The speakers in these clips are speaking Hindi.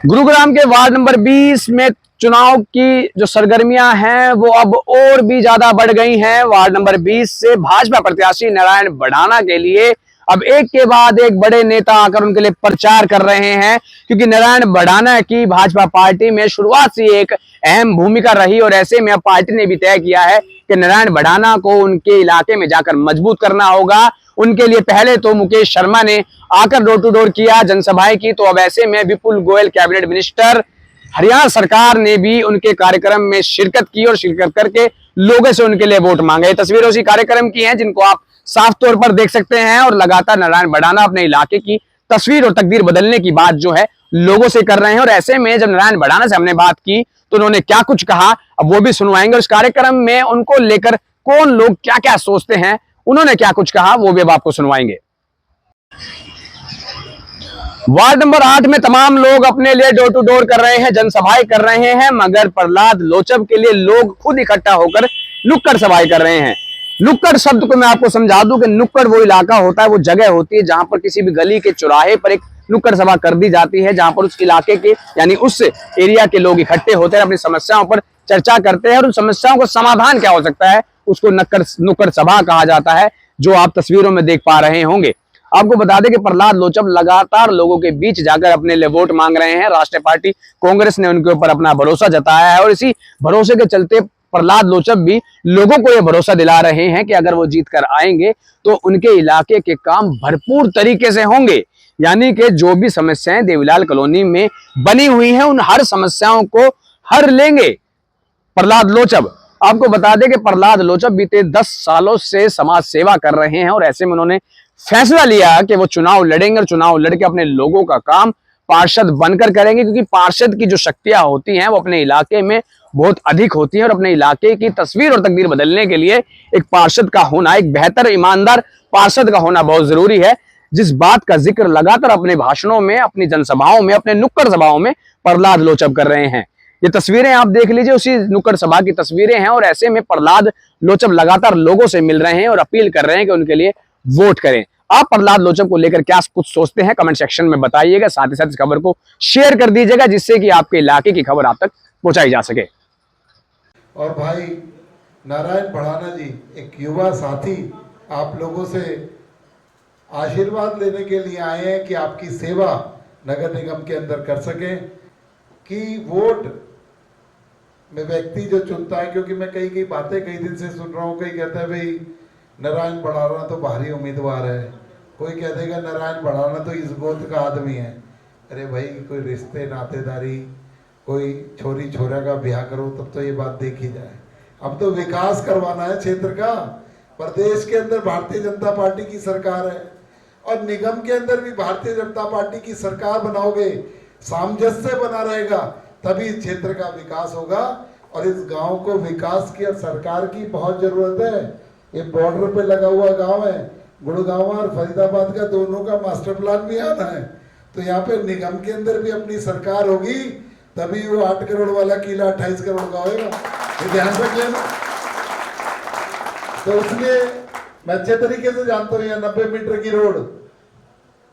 गुरुग्राम के वार्ड नंबर 20 में चुनाव की जो सरगर्मियां हैं वो अब और भी ज्यादा बढ़ गई हैं। वार्ड नंबर 20 से भाजपा प्रत्याशी नारायण बढ़ाना के लिए अब एक के बाद एक बड़े नेता आकर उनके लिए प्रचार कर रहे हैं, क्योंकि नारायण बढ़ाना की भाजपा पार्टी में शुरुआत से एक अहम भूमिका रही और ऐसे में अब पार्टी ने भी तय किया है कि नारायण बढ़ाना को उनके इलाके में जाकर मजबूत करना होगा। उनके लिए पहले तो मुकेश शर्मा ने आकर डोर टू डोर किया, जनसभाएं की, तो अब ऐसे में विपुल गोयल कैबिनेट मिनिस्टर हरियाणा सरकार ने भी उनके कार्यक्रम में शिरकत की और शिरकत करके लोगों से उनके लिए वोट मांगे। तस्वीरें उसी कार्यक्रम की हैं जिनको आप साफ तौर पर देख सकते हैं और लगातार नारायण बढ़ाना अपने इलाके की तस्वीर और तकदीर बदलने की बात जो है लोगों से कर रहे हैं। और ऐसे में जब नारायण बढ़ाना से हमने बात की तो उन्होंने क्या कुछ कहा अब वो भी सुनवाएंगे। और इस कार्यक्रम में उनको लेकर कौन लोग क्या क्या सोचते हैं, उन्होंने क्या कुछ कहा, वो भी अब आपको सुनवाएंगे। वार्ड नंबर 8 में तमाम लोग अपने लिए डोर टू डोर कर रहे हैं, जनसभाएं कर रहे हैं, मगर प्रहलाद लोचब के लिए लोग खुद इकट्ठा होकर नुक्कड़ सभाएं कर रहे हैं। नुक्कड़ शब्द को मैं आपको समझा दूं कि नुक्कड़ वो इलाका होता है, वो जगह होती है जहां पर किसी भी गली के चौराहे पर एक नुक्कड़ सभा कर दी जाती है, जहां पर उस इलाके के यानी उस एरिया के लोग इकट्ठे होते हैं, अपनी समस्याओं पर चर्चा करते हैं और उन समस्याओं का समाधान क्या हो सकता है उसको नुक्कड़ सभा कहा जाता है, जो आप तस्वीरों में देख पा रहे होंगे। आपको बता दें कि प्रहलाद लोचब लगातार लोगों के बीच जाकर अपने लिए वोट मांग रहे हैं। राष्ट्रीय पार्टी कांग्रेस ने उनके ऊपर अपना भरोसा जताया है और इसी भरोसे के चलते प्रहलाद लोचब भी लोगों को यह भरोसा दिला रहे हैं कि अगर वो जीत कर आएंगे तो उनके इलाके के काम भरपूर तरीके से होंगे, यानी कि जो भी समस्याएं देवीलाल कॉलोनी में बनी हुई हैं उन हर समस्याओं को हर लेंगे प्रहलाद लोचब। आपको बता दें कि प्रहलाद लोचब बीते 10 सालों से समाज सेवा कर रहे हैं और ऐसे में उन्होंने फैसला लिया कि वो चुनाव लड़ेंगे और चुनाव लड़के अपने लोगों का काम पार्षद बनकर करेंगे, क्योंकि पार्षद की जो शक्तियां होती हैं वो अपने इलाके में बहुत अधिक होती हैं और अपने इलाके की तस्वीर और तकदीर बदलने के लिए एक पार्षद का होना, एक बेहतर ईमानदार पार्षद का होना बहुत जरूरी है, जिस बात का जिक्र लगातार अपने भाषणों में, अपनी जनसभाओं में, अपने नुक्कड़ सभाओं में प्रहलाद लोचब कर रहे हैं। ये तस्वीरें आप देख लीजिए, उसी नुक्कड़ सभा की तस्वीरें हैं और ऐसे में प्रहलाद लोचब लगातार लोगों से मिल रहे हैं और अपील कर रहे हैं कि उनके लिए वोट करें। आप प्रहलाद लोचब को लेकर क्या कुछ सोचते हैं कमेंट सेक्शन में बताइएगा। साथ ही साथ इस खबर को शेयर कर दीजिएगा जिससे कि आपके इलाके की खबर आप तक पहुंचाई जा सके। और भाई नारायण बढ़ाना जी एक युवा साथी आप लोगों से आशीर्वाद लेने के लिए आए हैं कि आपकी सेवा नगर निगम के अंदर कर सके, कि वोट में व्यक्ति जो चुनता है, क्योंकि मैं कई बातें कई दिन से सुन रहा हूँ, कई कहता है भाई नारायण बढ़ाना तो बाहरी उम्मीदवार है, कोई कह देगा नारायण बढ़ाना तो इस गोद का आदमी है। अरे भाई कोई रिश्ते नातेदारी, कोई छोरी छोरा का ब्याह करो तब तो ये बात देखी जाए। अब तो विकास करवाना है क्षेत्र का। प्रदेश के अंदर भारतीय जनता पार्टी की सरकार है और निगम के अंदर भी भारतीय जनता पार्टी की सरकार बनाओगे, सामंजस्य बना रहेगा, तभी इस क्षेत्र का विकास होगा। और इस गांव को विकास की और सरकार की बहुत जरूरत है। ये बॉर्डर पे लगा हुआ गांव है, गुड़गांव और फरीदाबाद का दोनों का मास्टर प्लान भी आना है, तो यहाँ पे निगम के अंदर भी अपनी सरकार होगी, तभी वो 8 करोड़ वाला किला 28 करोड़ का होगा, ये ध्यान रख लेना। तो इसलिए मैं अच्छे तरीके से जानता हूँ, 90 मीटर की रोड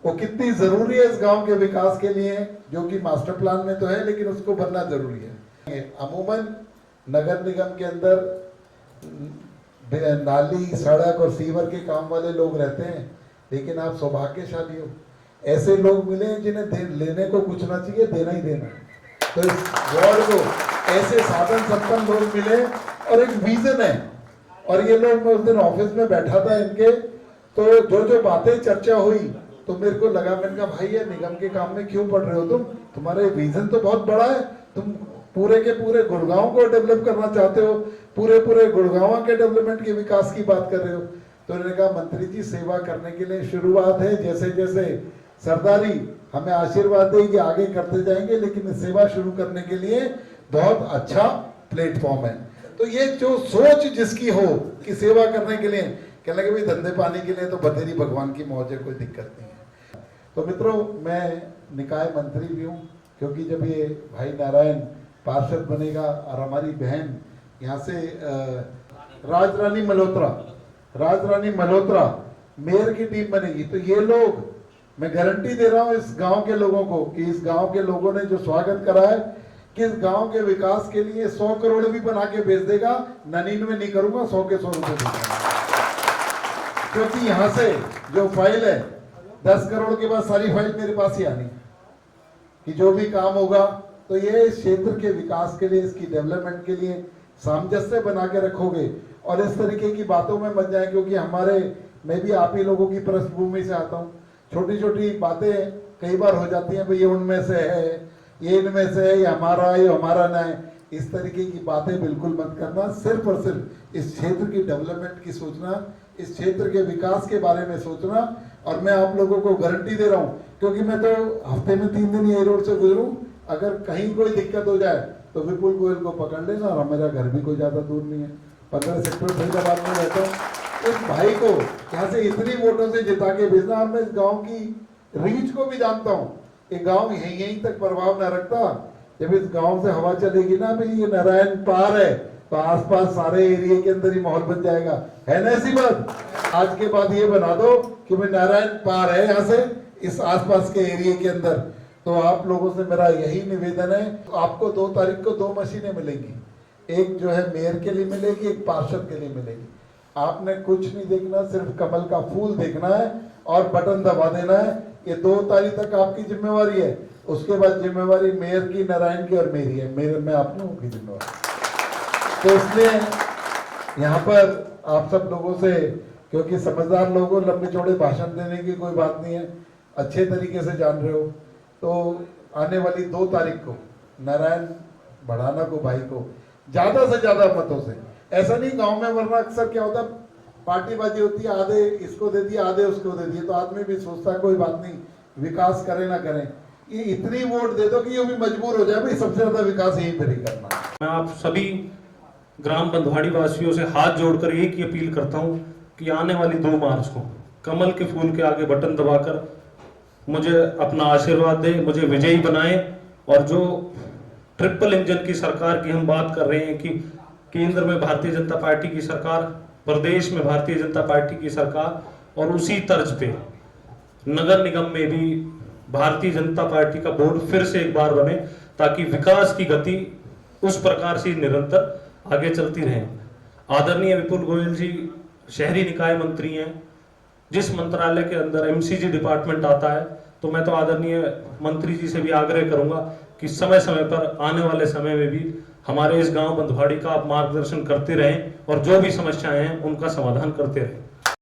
वो कितनी जरूरी है इस गांव के विकास के लिए, जो कि मास्टर प्लान में तो है लेकिन उसको बनना जरूरी है। अमूमन नगर निगम के अंदर नाली, सड़क और सीवर के काम वाले लोग रहते हैं, लेकिन आप सौभाग्यशाली हो, ऐसे लोग मिले जिन्हें लेने को कुछ ना चाहिए, देना ही देना है। तो इस वार्ड को ऐसे साधन संपन्न लोग मिले और एक विजन है। और ये लोग, मैं उस दिन ऑफिस में बैठा था इनके, तो जो बातें चर्चा हुई तो मेरे को लगा, मैंने कहा भाई ये निगम के काम में क्यों पढ़ रहे हो तुम, तुम्हारा विजन तो बहुत बड़ा है, तुम पूरे के पूरे गुड़गांव को डेवलप करना चाहते हो, पूरे गुड़गांव के डेवलपमेंट के विकास की बात कर रहे हो। तो उन्होंने कहा मंत्री जी सेवा करने के लिए शुरुआत है, जैसे जैसे सरदारी हमें आशीर्वाद देगी आगे करते जाएंगे, लेकिन सेवा शुरू करने के लिए बहुत अच्छा प्लेटफॉर्म है। तो ये जो सोच जिसकी हो कि सेवा करने के लिए, कहने लगे भाई धंधे पानी के लिए तो बतेरी भगवान की मौज है, कोई दिक्कत नहीं है। तो मित्रों मैं निकाय मंत्री भी हूँ, क्योंकि जब ये भाई नारायण पार्षद बनेगा और हमारी बहन यहाँ से राजरानी मल्होत्रा मेयर की टीम बनेगी, तो ये लोग मैं गारंटी दे रहा हूं इस गांव के लोगों को कि इस गांव के लोगों ने जो स्वागत करा है कि इस गांव के विकास के लिए 100 करोड़ भी बना के भेज देगा, 99 नहीं करूंगा, 100 के 100 रुपए दूंगा। क्योंकि यहां से जो फाइल है 10 करोड़ के बाद सारी फाइल मेरे पास ही आनी कि जो भी काम होगा तो ये इस क्षेत्र के विकास के लिए, इसकी डेवलपमेंट के लिए सामंजस्य बना के रखोगे और इस तरीके की बातों में मत जाए। क्योंकि मैं भी आप ही लोगों की पृष्ठभूमि से आता हूँ, छोटी छोटी बातें कई बार हो जाती हैं, भाई ये उनमें से है, ये इनमें से है, ये हमारा ना है, इस तरीके की बातें बिल्कुल मत करना। सिर्फ और सिर्फ इस क्षेत्र की डेवलपमेंट की सोचना, इस क्षेत्र के विकास के बारे में सोचना। और मैं आप लोगों को गारंटी दे रहा हूँ, क्योंकि मैं तो हफ्ते में 3 दिन ये रोड से गुजरूं, अगर कहीं कोई दिक्कत हो जाए तो विपुल गोयल को पकड़ लेना, और मेरा घर भी कोई ज्यादा दूर नहीं है, 15 सेक्टर फरीदाबाद में रहता हूँ। इस भाई को यहाँ से इतनी वोटों से जिता के भेजना, और मैं इस गांव की रीच को भी जानता हूँ, ये गांव यहीं तक प्रभाव न रखता। जब इस गांव से हवा चलेगी ना, भाई ये नारायण पार है, तो आसपास सारे एरिया के अंदर ही माहौल बन जाएगा, है ना ऐसी बात। आज के बाद ये बना दो कि मैं नारायण पार है यहाँ से इस आसपास के एरिया के अंदर। तो आप लोगों से मेरा यही निवेदन है, आपको 2 तारीख को 2 मशीनें मिलेंगी, एक जो है मेयर के लिए मिलेगी, एक पार्षद के लिए मिलेगी। आपने कुछ नहीं देखना, सिर्फ कमल का फूल देखना है और बटन दबा देना है। ये 2 तारीख तक आपकी जिम्मेवारी है, उसके बाद जिम्मेवारी मेयर की, नारायण की और मेरी है। मैं आप लोगों की जिम्मेवारी। तो इसलिए यहाँ पर आप सब लोगों से, क्योंकि समझदार लोगों, लंबे चौड़े भाषण देने की कोई बात नहीं है, अच्छे तरीके से जान रहे हो, तो आने वाली 2 तारीख को नारायण बढ़ाना को भाई को ज्यादा से ज्यादा मतों से, ऐसा नहीं गांव में, वरना अक्सर क्या होता है पार्टीबाजी होती है, आधे इसको दे दिए, आधे उसको दे दिए, तो आदमी भी सोचता है कोई बात नहीं, विकास करें ना करें, ये इतनी वोट दे दो कि ये भी मजबूर हो जाए, भाई सबसे ज्यादा विकास यहीं पर ही करना। मैं आप सभी ग्राम बंधवाड़ी वासियों से हाथ जोड़कर एक ही अपील करता हूं कि आने वाली 2 मार्च को कमल के फूल के आगे बटन दबाकर मुझे अपना आशीर्वाद दे, मुझे विजयी बनाए। और जो ट्रिपल इंजन की सरकार की हम बात कर रहे हैं कि केंद्र में भारतीय जनता पार्टी की सरकार, प्रदेश में भारतीय जनता पार्टी की सरकार, और उसी तर्ज पे नगर निगम में भी भारतीय जनता पार्टी का बोर्ड फिर से एक बार बने, ताकि विकास की गति उस प्रकार से निरंतर आगे चलती रहे। आदरणीय विपुल गोयल जी शहरी निकाय मंत्री हैं, जिस मंत्रालय के अंदर एमसीजी डिपार्टमेंट आता है, तो मैं तो आदरणीय मंत्री जी से भी आग्रह करूंगा कि समय समय पर, आने वाले समय में भी हमारे इस गांव बंधवाड़ी का आप मार्गदर्शन करते रहें और जो भी समस्याएं हैं उनका समाधान करते रहें।